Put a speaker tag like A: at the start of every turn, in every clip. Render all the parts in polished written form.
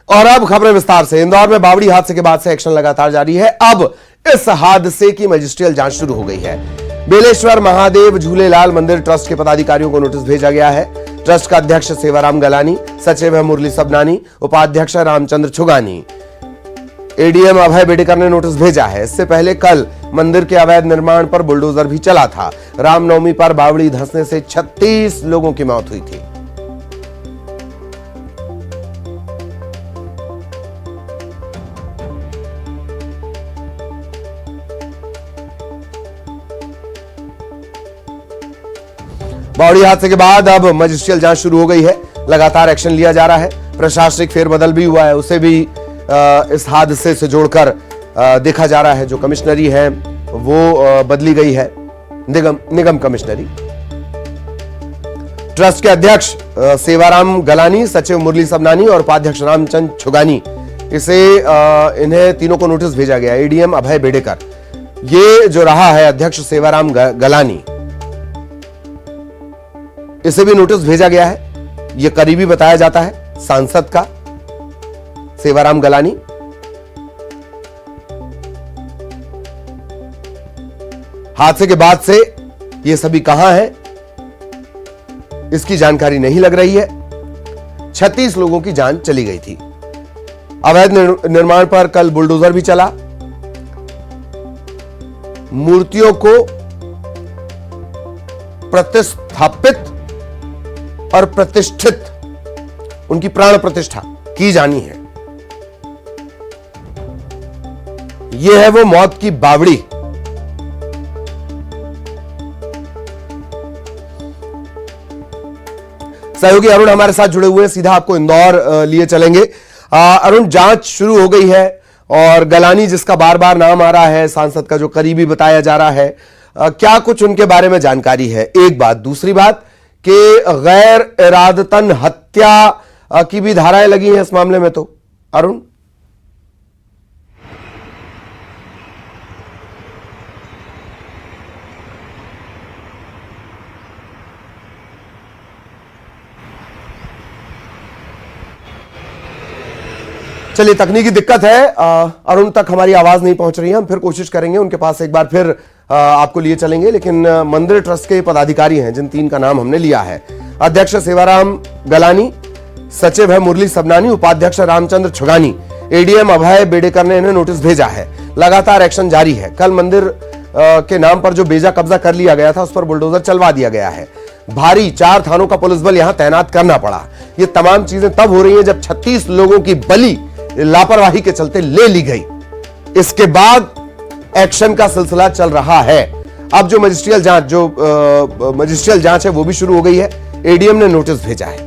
A: और अब खबरें विस्तार से। इंदौर में बावड़ी हादसे के बाद से एक्शन लगातार जारी है। अब इस हादसे की मजिस्ट्रियल जांच शुरू हो गई है। बेलेश्वर महादेव झूलेलाल मंदिर ट्रस्ट के पदाधिकारियों को नोटिस भेजा गया है। ट्रस्ट का अध्यक्ष सेवाराम गलानी, सचिव है मुरली सबनानी, उपाध्यक्ष रामचंद्र छुगानी, एडीएम अभय बेडेकर ने नोटिस भेजा है। इससे पहले कल मंदिर के अवैध निर्माण पर बुलडोजर भी चला था। रामनवमी पर बावड़ी धंसने से 36 लोगों की मौत हुई थी। बावड़ी हादसे के बाद अब मजिस्ट्रियल जांच शुरू हो गई है। लगातार एक्शन लिया जा रहा है। प्रशासनिक फेरबदल भी हुआ है, उसे भी इस हादसे से जोड़कर देखा जा रहा है। जो कमिश्नरी है वो बदली गई है, निगम कमिश्नरी। ट्रस्ट के अध्यक्ष सेवाराम गलानी, सचिव मुरली सबनानी और उपाध्यक्ष रामचंद्र छुगानी, इन्हें तीनों को नोटिस भेजा गया। एडीएम अभय बेडेकर, ये जो रहा है अध्यक्ष सेवाराम गलानी, इसे भी नोटिस भेजा गया है। यह करीबी बताया जाता है सांसद का सेवाराम गलानी। हादसे के बाद से ये सभी कहां हैं, इसकी जानकारी नहीं लग रही है। 36 लोगों की जान चली गई थी। अवैध निर्माण पर कल बुलडोजर भी चला। मूर्तियों को प्रतिस्थापित और प्रतिष्ठित, उनकी प्राण प्रतिष्ठा की जानी है। यह है वो मौत की बावड़ी। सहयोगी अरुण हमारे साथ जुड़े हुए हैं, सीधा आपको इंदौर लिए चलेंगे। अरुण, जांच शुरू हो गई है और गलानी जिसका बार बार नाम आ रहा है, सांसद का जो करीबी बताया जा रहा है, क्या कुछ उनके बारे में जानकारी है? एक बात। दूसरी बात कि गैर इरादतन हत्या की भी धाराएं लगी हैं इस मामले में, तो अरुण? चलिए, तकनीकी दिक्कत है, अरुण तक हमारी आवाज नहीं पहुंच रही है। हम फिर कोशिश करेंगे उनके पास एक बार फिर आपको लिए चलेंगे। लेकिन मंदिर ट्रस्ट के पदाधिकारी हैं जिन तीन का नाम हमने लिया है, अध्यक्ष सेवाराम गलानी, सचिव है मुरली सबनानी, उपाध्यक्ष रामचंद्र छुगानी, एडीएम अभय बेडेकर ने इन्हें नोटिस भेजा है। लगातार एक्शन जारी है। कल मंदिर के नाम पर जो बेजा कब्जा कर लिया गया था, उस पर बुलडोजर चलवा दिया गया है। भारी 4 थानों का पुलिस बल यहां तैनात करना पड़ा। ये तमाम चीजें तब हो रही हैं जब 36 लोगों की बलि लापरवाही के चलते ले ली गई। इसके बाद एक्शन का सिलसिला चल रहा है। अब जो मजिस्ट्रियल जांच है वो भी शुरू हो गई है। एडीएम ने नोटिस भेजा है।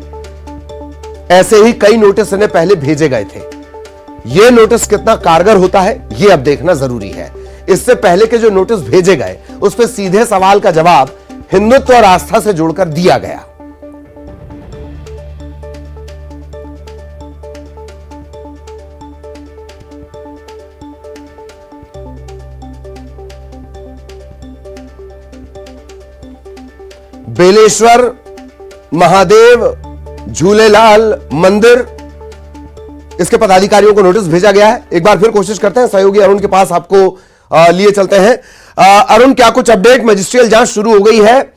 A: ऐसे ही कई नोटिस इन्हें पहले भेजे गए थे। यह नोटिस कितना कारगर होता है यह अब देखना जरूरी है। इससे पहले के जो नोटिस भेजे गए उस पर सीधे सवाल का जवाब हिंदुत्व और आस्था से जोड़कर दिया गया। बेलेश्वर महादेव झूलेलाल मंदिर, इसके पदाधिकारियों को नोटिस भेजा गया है। एक बार फिर कोशिश करते हैं, सहयोगी अरुण के पास आपको लिए चलते हैं। अरुण, क्या कुछ अपडेट? मजिस्ट्रियल जांच शुरू हो गई है।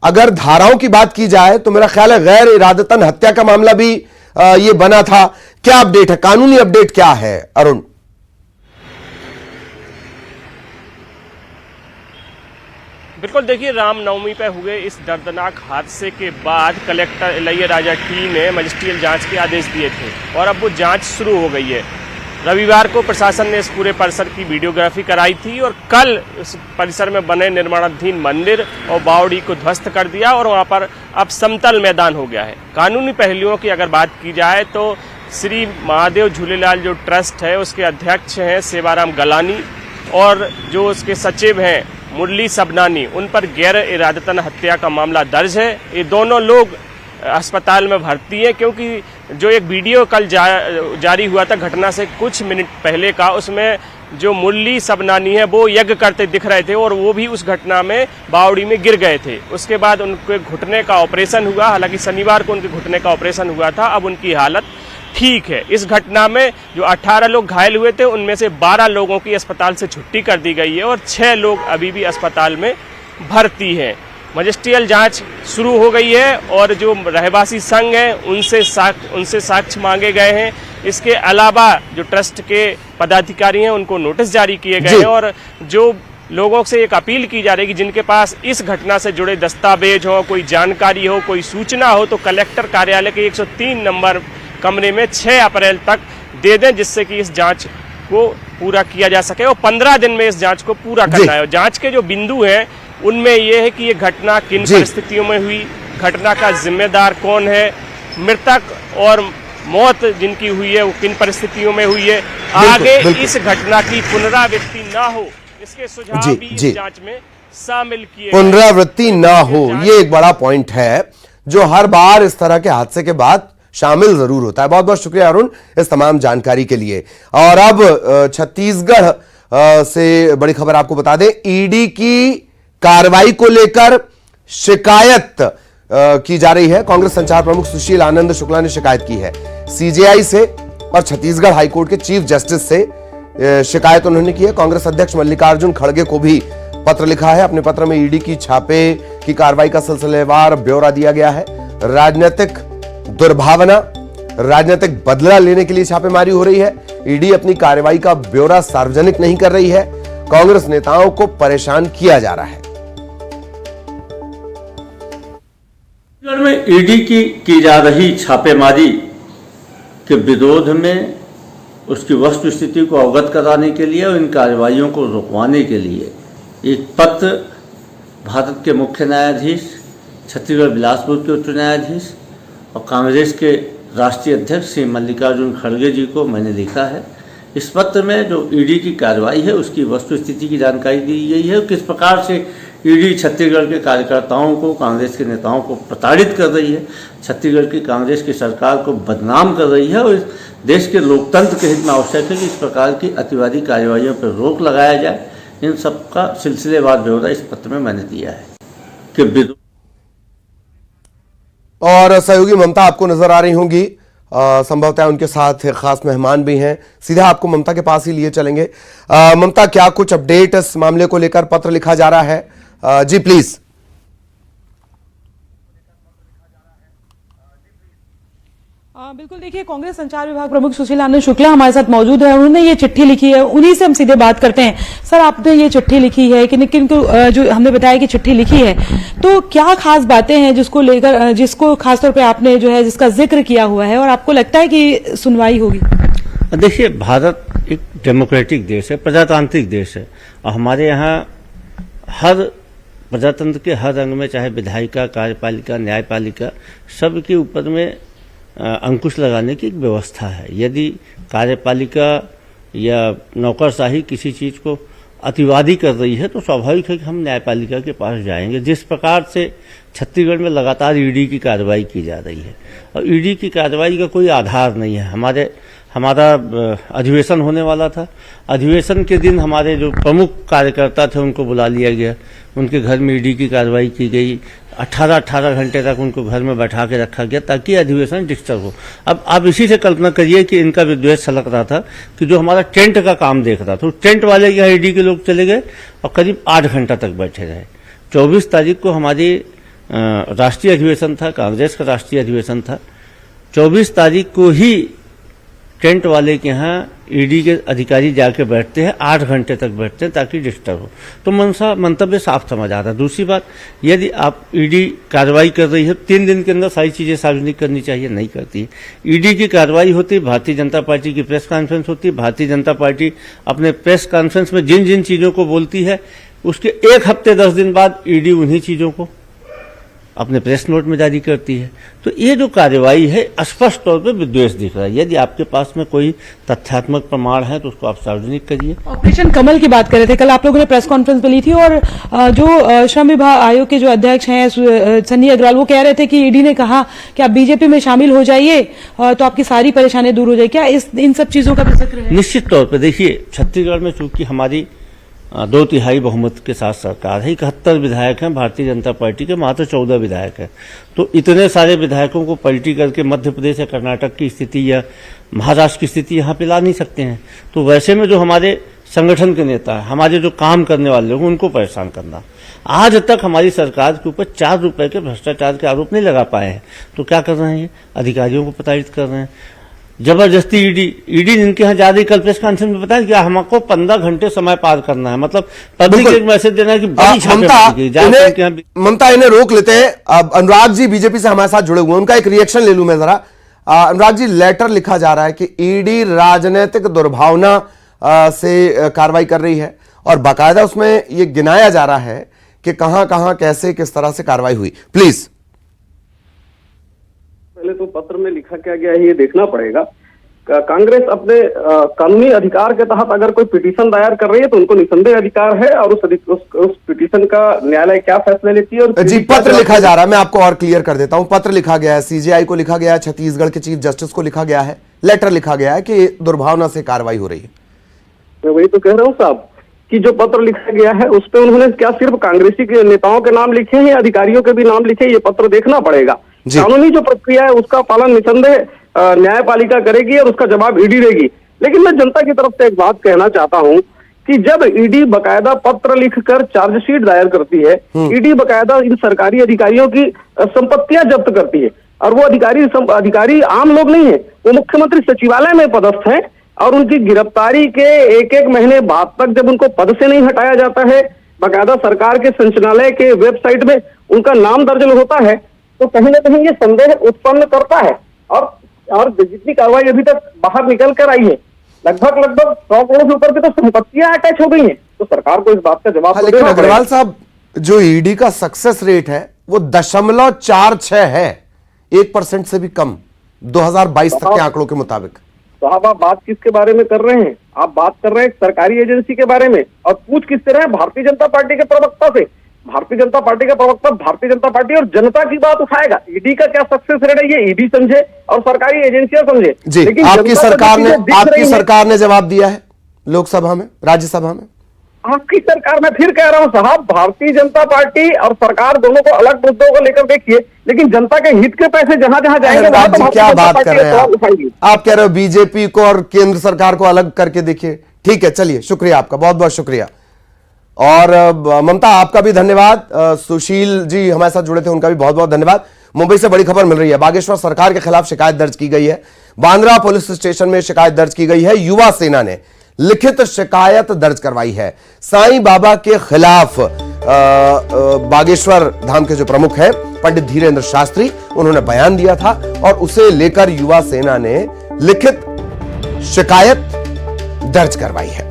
A: अगर धाराओं की बात की जाए तो मेरा ख्याल है गैर इरादतन हत्या का मामला भी ये बना था। क्या अपडेट है, कानूनी अपडेट क्या है अरुण?
B: बिल्कुल, देखिए, रामनवमी पे हुए इस दर्दनाक हादसे के बाद कलेक्टर इलैया-राजा टी ने मजिस्ट्रियल जांच के आदेश दिए थे और अब वो जांच शुरू हो गई है। रविवार को प्रशासन ने इस पूरे परिसर की वीडियोग्राफी कराई थी और कल इस परिसर में बने निर्माणाधीन मंदिर और बावड़ी को ध्वस्त कर दिया और वहाँ पर अब समतल मैदान हो गया है। कानूनी पहलुओं की अगर बात की जाए तो श्री महादेव झूलेलाल जो ट्रस्ट है उसके अध्यक्ष हैं सेवाराम गलानी और जो उसके सचिव हैं मुरली सबनानी, उन पर गैर इरादतन हत्या का मामला दर्ज है। ये दोनों लोग अस्पताल में भर्ती हैं क्योंकि जो एक वीडियो कल जारी हुआ था घटना से कुछ मिनट पहले का, उसमें जो मुरली सबनानी है वो यज्ञ करते दिख रहे थे और वो भी उस घटना में बावड़ी में गिर गए थे। उसके बाद उनके घुटने का ऑपरेशन हुआ। हालांकि शनिवार को उनके घुटने का ऑपरेशन हुआ था। अब उनकी हालत ठीक है। इस घटना में जो 18 लोग घायल हुए थे उनमें से 12 लोगों की अस्पताल से छुट्टी कर दी गई है और 6 लोग अभी भी अस्पताल में भर्ती हैं। मजिस्ट्रियल जांच शुरू हो गई है और जो रहवासी संघ हैं उनसे साक्ष्य मांगे गए हैं। इसके अलावा जो ट्रस्ट के पदाधिकारी हैं उनको नोटिस जारी किए गए हैं और जो लोगों से एक अपील की जा रही है कि जिनके पास इस घटना से जुड़े दस्तावेज हो, कोई जानकारी हो, कोई सूचना हो तो कलेक्टर कार्यालय के 103 नंबर कमरे में 6 अप्रैल तक दे दें, जिससे कि इस जांच को पूरा किया जा सके और 15 दिन में इस जांच को पूरा करना है। और जांच के जो बिंदु हैं उनमें यह है कि ये घटना किन परिस्थितियों में हुई, घटना का जिम्मेदार कौन है, मृतक और मौत जिनकी हुई है वो किन परिस्थितियों में हुई है, आगे इस घटना की पुनरावृत्ति ना हो इसके सुझाव भी इस जांच में शामिल किए।
A: पुनरावृत्ति ना हो ये एक बड़ा पॉइंट है जो हर बार इस तरह के हादसे के बाद शामिल जरूर होता है। बहुत बहुत शुक्रिया अरुण इस तमाम जानकारी के लिए। और अब छत्तीसगढ़ से बड़ी खबर आपको बता दें, ईडी की कार्रवाई को लेकर शिकायत की जा रही है। कांग्रेस संचार प्रमुख सुशील आनंद शुक्ला ने शिकायत की है सीजेआई से और छत्तीसगढ़ हाईकोर्ट के चीफ जस्टिस से शिकायत उन्होंने की है। कांग्रेस अध्यक्ष मल्लिकार्जुन खड़गे को भी पत्र लिखा है। अपने पत्र में ईडी की छापे की कार्रवाई का सिलसिलेवार ब्यौरा दिया गया है। राजनीतिक दुर्भावना, राजनीतिक बदला लेने के लिए छापेमारी हो रही है। ईडी अपनी कार्रवाई का ब्यौरा सार्वजनिक नहीं कर रही है। कांग्रेस नेताओं को परेशान किया जा रहा है।
C: छत्तीसगढ़ में ईडी की जा रही छापेमारी के विरोध में उसकी वस्तु स्थिति को अवगत कराने के लिए और इन कार्रवाइयों को रुकवाने के लिए एक पत्र भारत के मुख्य न्यायाधीश, छत्तीसगढ़ बिलासपुर के उच्च न्यायाधीश और कांग्रेस के राष्ट्रीय अध्यक्ष श्री मल्लिकार्जुन खड़गे जी को मैंने लिखा है। इस पत्र में जो ईडी की कार्रवाई है उसकी वस्तु स्थिति की जानकारी दी गई है। किस प्रकार से ईडी छत्तीसगढ़ के कार्यकर्ताओं को, कांग्रेस के नेताओं को प्रताड़ित कर रही है, छत्तीसगढ़ की कांग्रेस की सरकार को बदनाम कर रही है और इस देश के लोकतंत्र के हित में आवश्यक है कि इस प्रकार की अतिवादी कार्रवाइयों पर रोक लगाया जाए। इन सब का सिलसिलेवार ब्यौरा इस पत्र में मैंने दिया है कि
A: और सहयोगी ममता आपको नजर आ रही होंगी, संभवतः उनके साथ खास मेहमान भी हैं। सीधा आपको ममता के पास ही लिए चलेंगे। ममता, क्या कुछ अपडेट इस मामले को लेकर पत्र लिखा जा रहा है? जी प्लीज।
D: बिल्कुल, देखिए कांग्रेस संचार विभाग प्रमुख सुशील आनंद शुक्ला हमारे साथ मौजूद है। उन्होंने ये चिट्ठी लिखी है, उन्हीं से हम सीधे बात करते हैं। सर, आपने ये चिट्ठी लिखी है कि किन को जो हमने बताया कि चिट्ठी लिखी है, तो क्या खास बातें हैं जिसको लेकर, जिसको खासतौर पे आपने जो है जिसका जिक्र किया हुआ है और आपको लगता है कि सुनवाई होगी?
C: देखिए, भारत एक डेमोक्रेटिक देश है, प्रजातांत्रिक देश है और हमारे यहाँ हर प्रजातंत्र के हर रंग में, चाहे विधायिका, कार्यपालिका, न्यायपालिका, सबके ऊपर में अंकुश लगाने की एक व्यवस्था है। यदि कार्यपालिका या नौकरशाही किसी चीज़ को अतिवादी कर रही है तो स्वाभाविक है कि हम न्यायपालिका के पास जाएंगे। जिस प्रकार से छत्तीसगढ़ में लगातार ईडी की कार्रवाई की जा रही है और ईडी की कार्रवाई का कोई आधार नहीं है। हमारा अधिवेशन होने वाला था, अधिवेशन के दिन हमारे जो प्रमुख कार्यकर्ता थे उनको बुला लिया गया, उनके घर में ईडी की कार्रवाई की गई। 18 घंटे तक उनको घर में बैठा के रखा गया ताकि अधिवेशन डिस्टर्ब हो। अब आप इसी से कल्पना करिए कि इनका विद्वेष छलक रहा था कि जो हमारा टेंट का काम देख रहा था, टेंट वाले के ईडी के लोग चले गए और करीब 8 घंटा तक बैठे रहे। 24 तारीख को हमारी राष्ट्रीय अधिवेशन था, कांग्रेस का राष्ट्रीय अधिवेशन था। 24 तारीख को ही टेंट वाले के यहाँ ईडी के अधिकारी जाके बैठते हैं, 8 घंटे तक बैठते हैं ताकि डिस्टर्ब हो। तो मंतव्य साफ समझ आ रहा। दूसरी बात, यदि आप ईडी कार्रवाई कर रही है 3 दिन के अंदर सारी चीजें सार्वजनिक करनी चाहिए, नहीं करती है। ईडी की कार्रवाई होती, भारतीय जनता पार्टी की प्रेस कॉन्फ्रेंस होती, भारतीय जनता पार्टी अपने प्रेस कॉन्फ्रेंस में जिन जिन चीजों को बोलती है उसके 1 हफ्ते 10 दिन बाद ईडी उन्हीं चीजों को अपने प्रेस नोट में जारी करती है। तो ये जो कार्रवाई है स्पष्ट तौर पर विद्वेष दिख रहा है। यदि आपके पास में कोई तथ्यात्मक प्रमाण है तो उसको आप सार्वजनिक करिए।
D: ऑपरेशन कमल की बात कर रहे थे, कल आप लोगों ने प्रेस कॉन्फ्रेंस में ली थी और जो श्रम विभाग आयोग के जो अध्यक्ष हैं सन्नी अग्रवाल, वो कह रहे थे कि ईडी ने कहा कि आप बीजेपी में शामिल हो जाइए तो आपकी सारी परेशानी दूर हो जाए। क्या इन सब चीजों का भी जिक्र है?
C: निश्चित तौर पर देखिए, छत्तीसगढ़ में चूंकि हमारी 2/3 बहुमत के साथ सरकार है। 71 विधायक हैं भारतीय जनता पार्टी के, मात्र 14 विधायक हैं। तो इतने सारे विधायकों को पलटी करके मध्य प्रदेश या कर्नाटक की स्थिति या महाराष्ट्र की स्थिति यहाँ पे ला नहीं सकते हैं। तो वैसे में जो हमारे संगठन के नेता हैं, हमारे जो काम करने वाले लोग, उनको परेशान करना। आज तक हमारी सरकार के ऊपर 4 रुपए के भ्रष्टाचार के आरोप नहीं लगा पाए हैं। तो क्या कर रहे हैं, अधिकारियों को प्रताड़ित कर रहे हैं। जबरदस्ती ईडी जिनके यहाँ जा रही, कल प्रेस कॉन्फ्रेंस में बताया कि हमको 15 घंटे समय पार करना है, मतलब पब्लिक एक मैसेज देना है कि बड़ी
A: ममता इन्हें रोक लेते हैं। अब अनुराग जी बीजेपी से हमारे साथ जुड़े हुए हैं, उनका एक रिएक्शन ले लूं मैं जरा। अनुराग जी, लेटर लिखा जा रहा है कि ईडी राजनीतिक दुर्भावना से कार्रवाई कर रही है और बाकायदा उसमें यह गिनाया जा रहा है कि कहां कहां कैसे किस तरह से कार्रवाई हुई। प्लीज।
E: पहले तो पत्र में लिखा क्या गया है ये देखना पड़ेगा। कांग्रेस अपने कानूनी अधिकार के तहत अगर कोई पिटीशन दायर कर रही है तो उनको निसंदेह अधिकार है, और उस पिटीशन का न्यायालय क्या फैसला लेती है। और
A: जी, पत्र लिखा जा रहा है, मैं आपको और क्लियर कर देता हूं। पत्र लिखा गया है, सीजेआई को लिखा गया है, छत्तीसगढ़ के चीफ जस्टिस को लिखा गया है, लेटर लिखा गया है कि दुर्भावना से कार्रवाई हो रही है।
E: मैं वही तो कह रहा हूँ साहब कि जो पत्र लिखा गया है उस पर उन्होंने क्या सिर्फ कांग्रेसी के नेताओं के नाम लिखे हैं या अधिकारियों के भी नाम लिखे, ये पत्र देखना पड़ेगा। कानूनी जो प्रक्रिया है उसका पालन निसंदेह न्यायपालिका करेगी और उसका जवाब ईडी देगी। लेकिन मैं जनता की तरफ से एक बात कहना चाहता हूं कि जब ईडी बकायदा पत्र लिखकर चार्जशीट दायर करती है, ईडी बकायदा इन सरकारी अधिकारियों की संपत्तियां जब्त करती है, और वो अधिकारी आम लोग नहीं है, वो मुख्यमंत्री सचिवालय में पदस्थ है, और उनकी गिरफ्तारी के एक महीने बाद तक जब उनको पद से नहीं हटाया जाता है, बकायदा सरकार के संचालनालय के वेबसाइट में उनका नाम दर्ज होता है, तो कहीं ना कहीं ये संदेह उत्पन्न करता है। और जितनी कार्रवाई अभी तक बाहर निकल कर आई है, लगभग 100 करोड़ से ऊपर की तो संपत्तियां अटैच हो गई हैं, तो सरकार को इस बात का जवाब
A: लेकिन अग्रवाल साहब, जो ईडी का सक्सेस रेट है वो 0.46 है, 1% से भी कम, 2022 तक के आंकड़ों के मुताबिक।
E: साहब आप बात किसके बारे में कर रहे हैं? आप बात कर रहे हैं सरकारी एजेंसी के बारे में, और पूछ किससे रहे हैं? भारतीय जनता पार्टी के प्रवक्ता से। भारतीय जनता पार्टी का प्रवक्ता भारतीय जनता पार्टी और जनता की बात उठाएगा। ईडी का क्या सक्सेस रेट है ये ईडी समझे और सरकारी एजेंसियां समझे।
A: जी,
E: लेकिन
A: आपकी सरकार ने जवाब दिया है लोकसभा में, राज्यसभा में।
E: आपकी सरकार, मैं फिर कह रहा हूं साहब, भारतीय जनता पार्टी और सरकार दोनों को अलग मुद्दों को लेकर देखिए, लेकिन जनता के हित के पैसे जहां जहां जाएंगे वहां तो
A: क्या बात कर रहे हैं आप कह रहे हो बीजेपी को और केंद्र सरकार को अलग करके देखिए। ठीक है, चलिए, शुक्रिया आपका, बहुत बहुत शुक्रिया। और ममता, आपका भी धन्यवाद। सुशील जी हमारे साथ जुड़े थे, उनका भी बहुत बहुत धन्यवाद। मुंबई से बड़ी खबर मिल रही है, बागेश्वर सरकार के खिलाफ शिकायत दर्ज की गई है। बांद्रा पुलिस स्टेशन में शिकायत दर्ज की गई है। युवा सेना ने लिखित शिकायत दर्ज करवाई है साईं बाबा के खिलाफ। बागेश्वर धाम के जो प्रमुख है पंडित धीरेन्द्र शास्त्री, उन्होंने बयान दिया था और उसे लेकर युवा सेना ने लिखित शिकायत दर्ज करवाई है।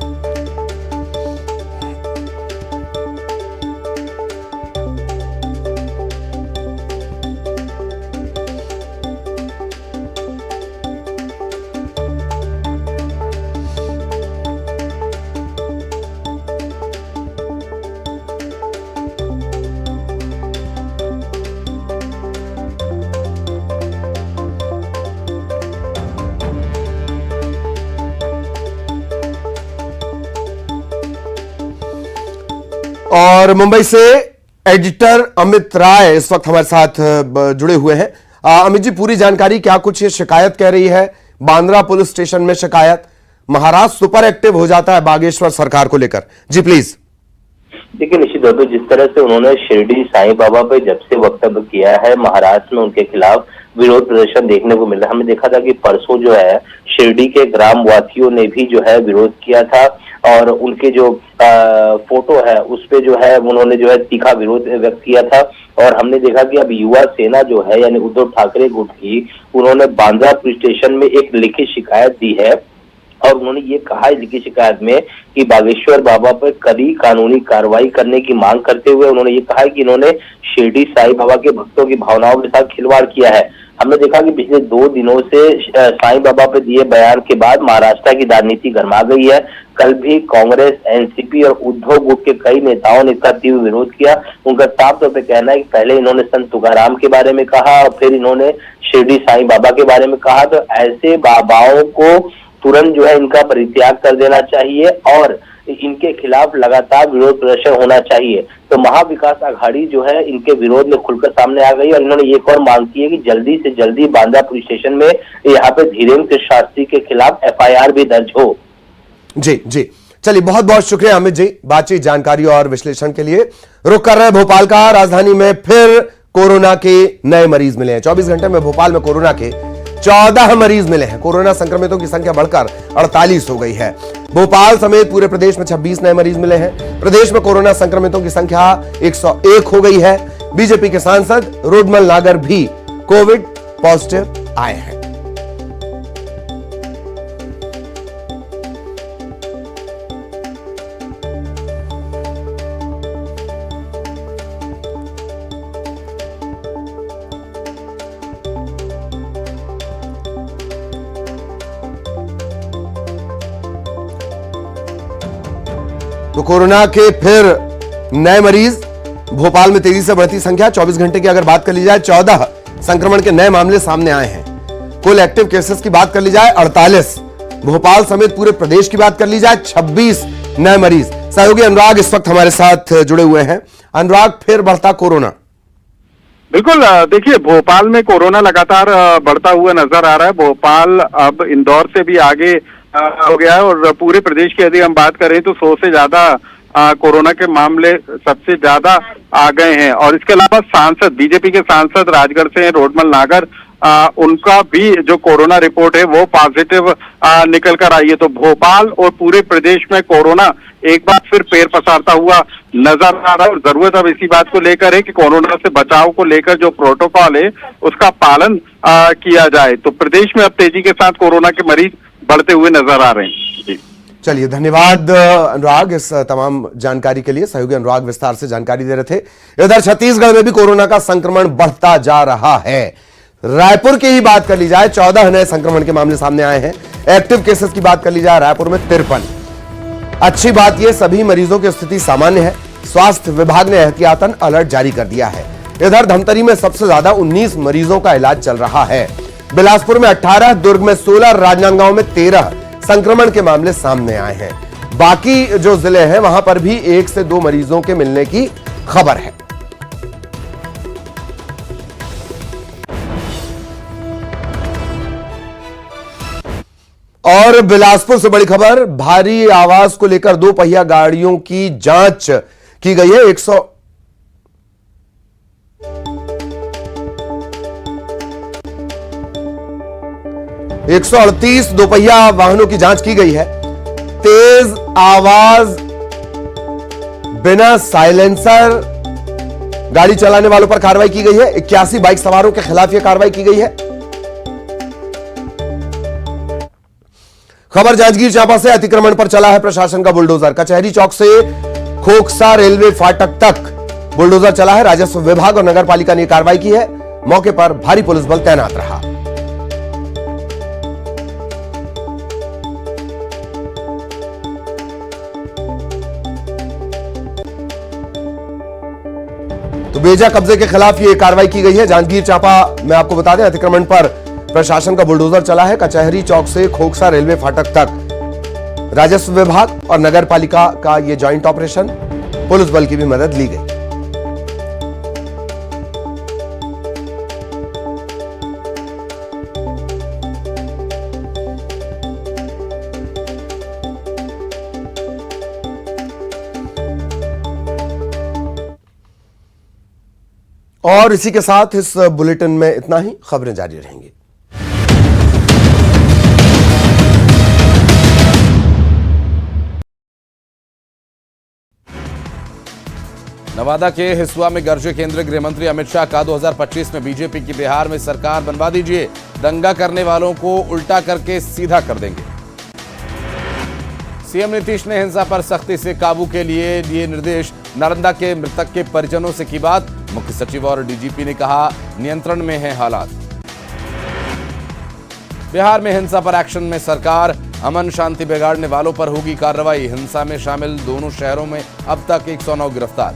A: और मुंबई से एडिटर अमित राय इस वक्त हमारे साथ जुड़े हुए हैं। अमित जी, पूरी जानकारी, क्या कुछ ये शिकायत कह रही है? बांद्रा पुलिस स्टेशन में शिकायत, महाराष्ट्र सुपर एक्टिव हो जाता है बागेश्वर सरकार को लेकर। जी प्लीज।
F: देखिए, निश्चित तौर पर जिस तरह से उन्होंने शिरडी साईं बाबा पे जब से वक्तव्य किया है, महाराष्ट्र में उनके खिलाफ विरोध प्रदर्शन देखने को मिल रहा है। हमने देखा था कि परसों जो है शिरडी के ग्राम वासियों ने भी जो है विरोध किया था, और उनके जो फोटो है उस पे जो है उन्होंने जो है तीखा विरोध व्यक्त किया था। और हमने देखा कि अब युवा सेना जो है यानी उद्धव ठाकरे गुट की, उन्होंने बांद्रा पुलिस स्टेशन में एक लिखित शिकायत दी है, और उन्होंने ये कहा है लिखित शिकायत में कि बागेश्वर बाबा पर कड़ी कानूनी कार्रवाई करने की मांग करते हुए उन्होंने ये कहा है कि इन्होंने शिरडी साईं बाबा के भक्तों की भावनाओं के साथ खिलवाड़ किया है। हमने देखा कि पिछले 2 दिनों से साईं बाबा पर दिए बयान के बाद महाराष्ट्र की राजनीति गर्मा गई है। कल भी कांग्रेस, एनसीपी और उद्धव गुट के कई नेताओं ने इसका तीव्र विरोध किया। उनका साफ तौर पर कहना है कि पहले इन्होंने संत तुकाराम के बारे में कहा और फिर इन्होंने शिरडी साईं बाबा के बारे में कहा। तो ऐसे बाबाओं को तुरंत जो है इनका परित्याग कर देना चाहिए, और इनके खिलाफ लगातार विरोध प्रदर्शन होना चाहिए। तो महाविकास आघाड़ी जो है इनके विरोध में खुलकर सामने आ गई और इन्होंने एक और मांग की है कि जल्दी से जल्दी बांद्रा पुलिस स्टेशन में यहाँ पे धीरेन्द्र शास्त्री के खिलाफ FIR भी दर्ज हो।
A: जी जी, चलिए बहुत बहुत शुक्रिया अमित जी बातचीत, जानकारी और विश्लेषण के लिए। रुक कर रहे भोपाल का। राजधानी में फिर कोरोना के नए मरीज मिले हैं। 24 घंटे में भोपाल में कोरोना के 14 मरीज मिले हैं। कोरोना संक्रमितों की संख्या बढ़कर 48 हो गई है। भोपाल समेत पूरे प्रदेश में 26 नए मरीज मिले हैं। प्रदेश में कोरोना संक्रमितों की संख्या 101 हो गई है। बीजेपी के सांसद रोडमल नागर भी कोविड पॉजिटिव आए हैं। तो कोरोना के फिर नए मरीज, भोपाल में तेजी से बढ़ती संख्या। 24 घंटे की अगर बात कर ली जाए 14 संक्रमण के नए मामले सामने आए हैं। कुल एक्टिव केसेस की बात कर ली जाए 48। भोपाल समेत पूरे प्रदेश की बात कर ली जाए 26 नए मरीज। सहयोगी अनुराग इस वक्त हमारे साथ जुड़े हुए हैं। अनुराग, फिर बढ़ता कोरोना।
G: बिल्कुल, देखिए भोपाल में कोरोना लगातार बढ़ता हुआ नजर आ रहा है। भोपाल अब इंदौर से भी आगे हो गया है और पूरे प्रदेश की यदि हम बात करें तो 100 से ज्यादा कोरोना के मामले सबसे ज्यादा आ गए हैं। और इसके अलावा सांसद, बीजेपी के सांसद राजगढ़ से रोडमल नागर, उनका भी जो कोरोना रिपोर्ट है वो पॉजिटिव निकल कर आई है। तो भोपाल और पूरे प्रदेश में कोरोना एक बार फिर पैर पसारता हुआ नजर आ रहा है। और जरूरत अब इसी बात को लेकर है कि कोरोना से बचाव को लेकर जो प्रोटोकॉल है उसका पालन किया जाए। तो प्रदेश में अब तेजी के साथ कोरोना के मरीज बढ़ते हुए नजर आ रहे हैं। जी
A: चलिए, धन्यवाद अनुराग इस तमाम जानकारी के लिए। सहयोगी अनुराग विस्तार से जानकारी दे रहे थे। इधर छत्तीसगढ़ में भी कोरोना का संक्रमण बढ़ता जा रहा है। रायपुर की ही बात कर ली जाए 14 नए संक्रमण के मामले सामने आए हैं। एक्टिव केसेस की बात कर ली जाए रायपुर में 53। अच्छी बात यह सभी मरीजों की स्थिति सामान्य है। स्वास्थ्य विभाग ने एहतियातन अलर्ट जारी कर दिया है। इधर धमतरी में सबसे ज्यादा 19 मरीजों का इलाज चल रहा है। बिलासपुर में 18, दुर्ग में 16, राजनांदगांव में 13 संक्रमण के मामले सामने आए हैं। बाकी जो जिले हैं वहां पर भी 1 से 2 मरीजों के मिलने की खबर है। और बिलासपुर से बड़ी खबर, भारी आवाज को लेकर 2 पहिया गाड़ियों की जांच की गई है। 138 दोपहिया वाहनों की जांच की गई है। तेज आवाज, बिना साइलेंसर गाड़ी चलाने वालों पर कार्रवाई की गई है। 81 बाइक सवारों के खिलाफ यह कार्रवाई की गई है। खबर जांजगीर चांपा से, अतिक्रमण पर चला है प्रशासन का बुलडोजर। कचहरी चौक से खोखसा रेलवे फाटक तक बुलडोजर चला है। राजस्व विभाग और नगर पालिका ने कार्रवाई की है। मौके पर भारी पुलिस बल तैनात रहा। तो बेजा कब्जे के खिलाफ यह कार्रवाई की गई है। जांजगीर चांपा में आपको बता दें, अतिक्रमण पर प्रशासन का बुलडोजर चला है। कचहरी चौक से खोखसा रेलवे फाटक तक राजस्व विभाग और नगर पालिका का यह ज्वाइंट ऑपरेशन, पुलिस बल की भी मदद ली गई। और इसी के साथ इस बुलेटिन में इतना ही। खबरें जारी रहेंगी।
H: नवादा के हिसुआ में गरजे केंद्रीय गृह मंत्री अमित शाह का 2025 में बीजेपी की बिहार में सरकार बनवा दीजिए, दंगा करने वालों को उल्टा करके सीधा कर देंगे। सीएम नीतीश ने हिंसा पर सख्ती से काबू के लिए दिए निर्देश। नालंदा के मृतक के परिजनों से की बात। मुख्य सचिव और डीजीपी ने कहा नियंत्रण में है हालात। बिहार में हिंसा पर एक्शन में सरकार, अमन शांति बिगाड़ने वालों पर होगी कार्रवाई। हिंसा में शामिल दोनों शहरों में अब तक 109 गिरफ्तार।